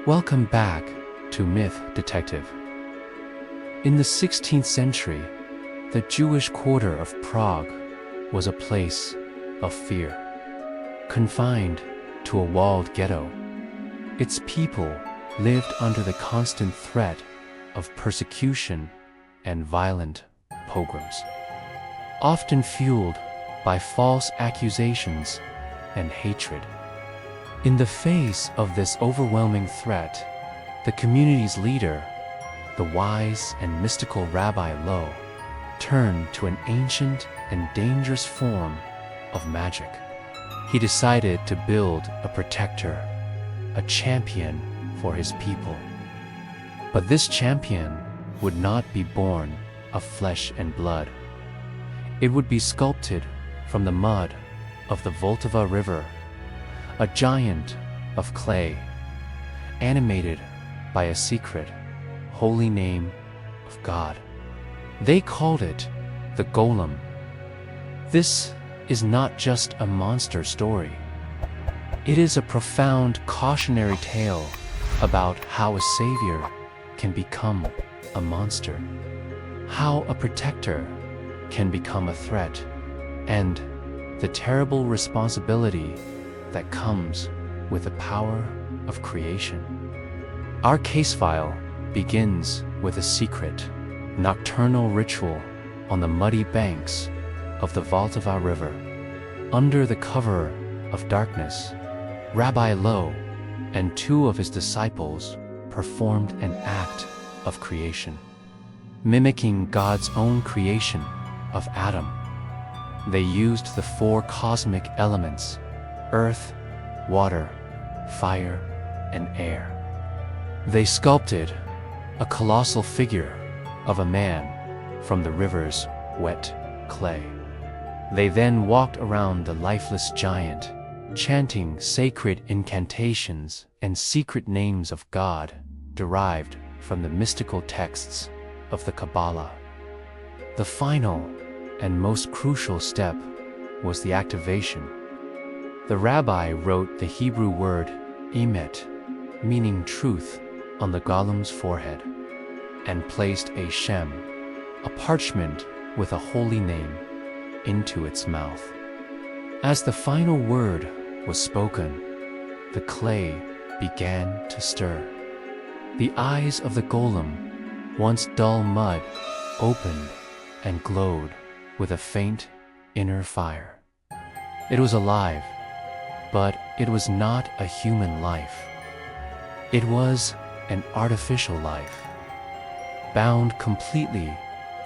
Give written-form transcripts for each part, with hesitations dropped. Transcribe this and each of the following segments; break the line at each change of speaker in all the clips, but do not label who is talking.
Welcome back to Myth Detective. In the 16th century, the Jewish quarter of Prague was a place of fear. Confined to a walled ghetto, its people lived under the constant threat of persecution and violent pogroms, often fueled by false accusations and hatred. In the face of this overwhelming threat, the community's leader, the wise and mystical Rabbi Lo, turned to an ancient and dangerous form of magic. He decided to build a protector, a champion for his people. But this champion would not be born of flesh and blood. It would be sculpted from the mud of the Vltava River, a giant of clay, animated by a secret, holy name of God. They called it the Golem. This is not just a monster story. It is a profound cautionary tale about how a savior can become a monster, how a protector can become a threat, and the terrible responsibility that comes with the power of creation. Our case file begins with a secret, nocturnal ritual on the muddy banks of the Vltava River. Under the cover of darkness, Rabbi Lo and two of his disciples performed an act of creation, mimicking God's own creation of Adam. They used the four cosmic elements: earth, water, fire, and air. They sculpted a colossal figure of a man from the river's wet clay. They then walked around the lifeless giant, chanting sacred incantations and secret names of God derived from the mystical texts of the Kabbalah. The final and most crucial step was the activation. The rabbi wrote the Hebrew word emet, meaning truth, on the golem's forehead, and placed a shem, a parchment with a holy name, into its mouth. As the final word was spoken, the clay began to stir. The eyes of the golem, once dull mud, opened and glowed with a faint inner fire. It was alive, but it was not a human life. It was an artificial life, bound completely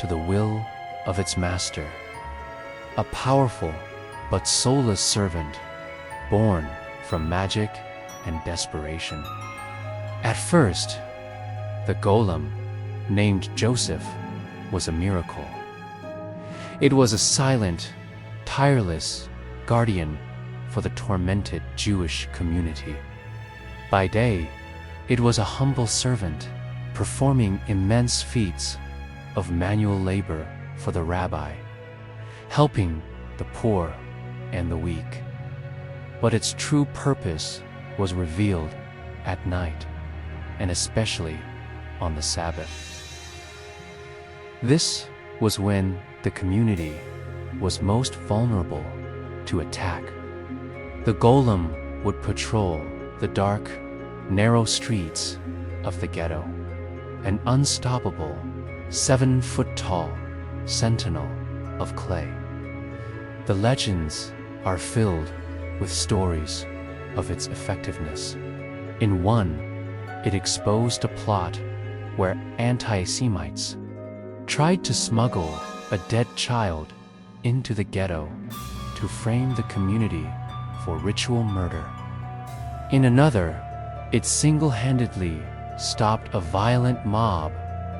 to the will of its master, a powerful but soulless servant, born from magic and desperation. At first, the golem, named Joseph, was a miracle. It was a silent, tireless guardian for the tormented Jewish community. By day, it was a humble servant, performing immense feats of manual labor for the rabbi, helping the poor and the weak. But its true purpose was revealed at night, and especially on the Sabbath. This was when the community was most vulnerable to attack. The golem would patrol the dark, narrow streets of the ghetto, an unstoppable 7-foot-tall sentinel of clay. The legends are filled with stories of its effectiveness. In one, it exposed a plot where anti-Semites tried to smuggle a dead child into the ghetto to frame the community for ritual murder. In another, it single-handedly stopped a violent mob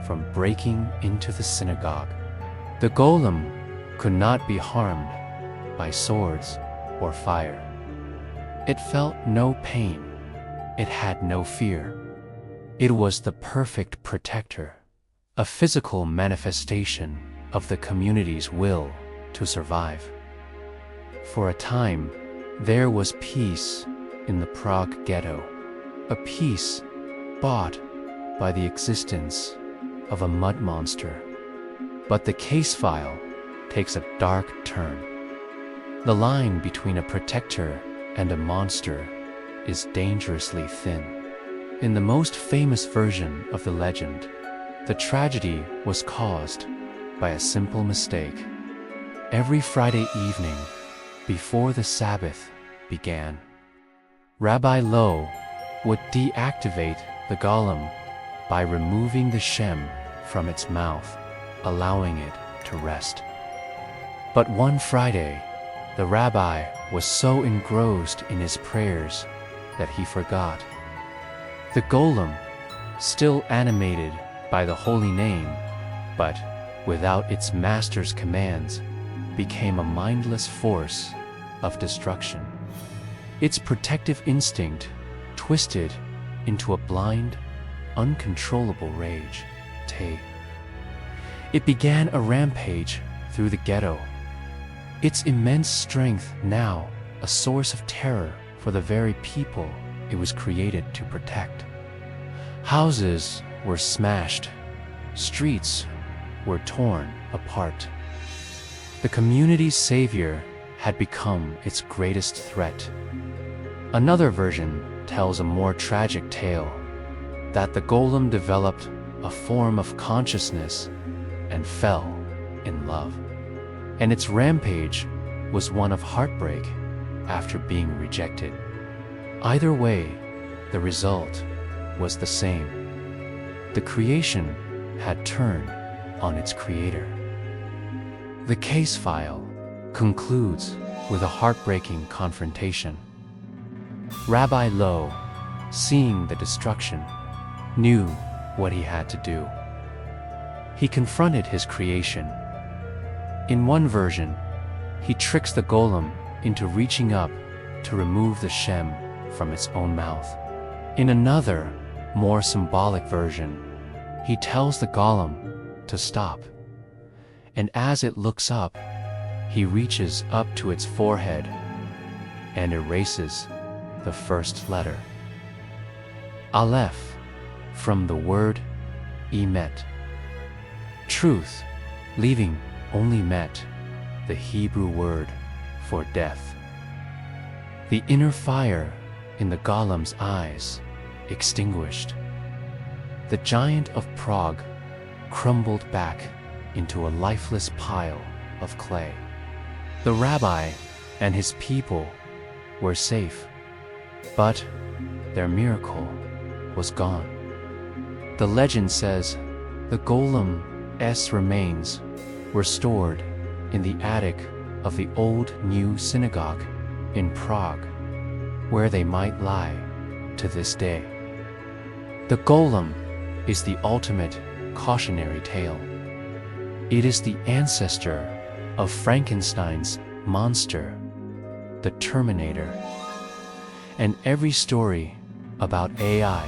from breaking into the synagogue. The golem could not be harmed by swords or fire. It felt no pain. It had no fear. It was the perfect protector, a physical manifestation of the community's will to survive. For a time, there was peace in the Prague ghetto, a peace bought by the existence of a mud monster. But the case file takes a dark turn. The line between a protector and a monster is dangerously thin. In the most famous version of the legend, the tragedy was caused by a simple mistake. Every Friday evening, before the Sabbath began, Rabbi Lo would deactivate the golem by removing the shem from its mouth, allowing it to rest. But one Friday, the rabbi was so engrossed in his prayers that he forgot. The golem, still animated by the holy name, but without its master's commands, became a mindless force of destruction. Its protective instinct twisted into a blind, uncontrollable rage. It began a rampage through the ghetto. Its immense strength now a source of terror for the very people it was created to protect. Houses were smashed, streets were torn apart. The community's savior had become its greatest threat. Another version tells a more tragic tale, that the golem developed a form of consciousness and fell in love. And its rampage was one of heartbreak after being rejected. Either way, the result was the same. The creation had turned on its creator. The case file concludes with a heartbreaking confrontation. Rabbi Lo, seeing the destruction, knew what he had to do. He confronted his creation. In one version, he tricks the golem into reaching up to remove the shem from its own mouth. In another, more symbolic version, he tells the golem to stop. And as it looks up, he reaches up to its forehead and erases the first letter, Aleph, from the word Emet. Truth, leaving only Met, the Hebrew word for death. The inner fire in the golem's eyes extinguished. The giant of Prague crumbled back into a lifeless pile of clay. The rabbi and his people were safe, but their miracle was gone. The legend says the golem's remains were stored in the attic of the old new synagogue in Prague, where they might lie to this day. The golem is the ultimate cautionary tale. It is the ancestor of Frankenstein's monster, the Terminator, and every story about AI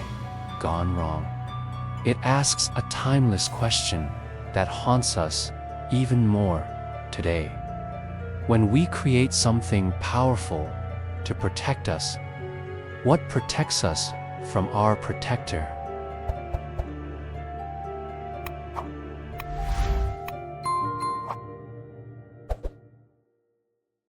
gone wrong. It asks a timeless question that haunts us even more today. When we create something powerful to protect us, what protects us from our protector?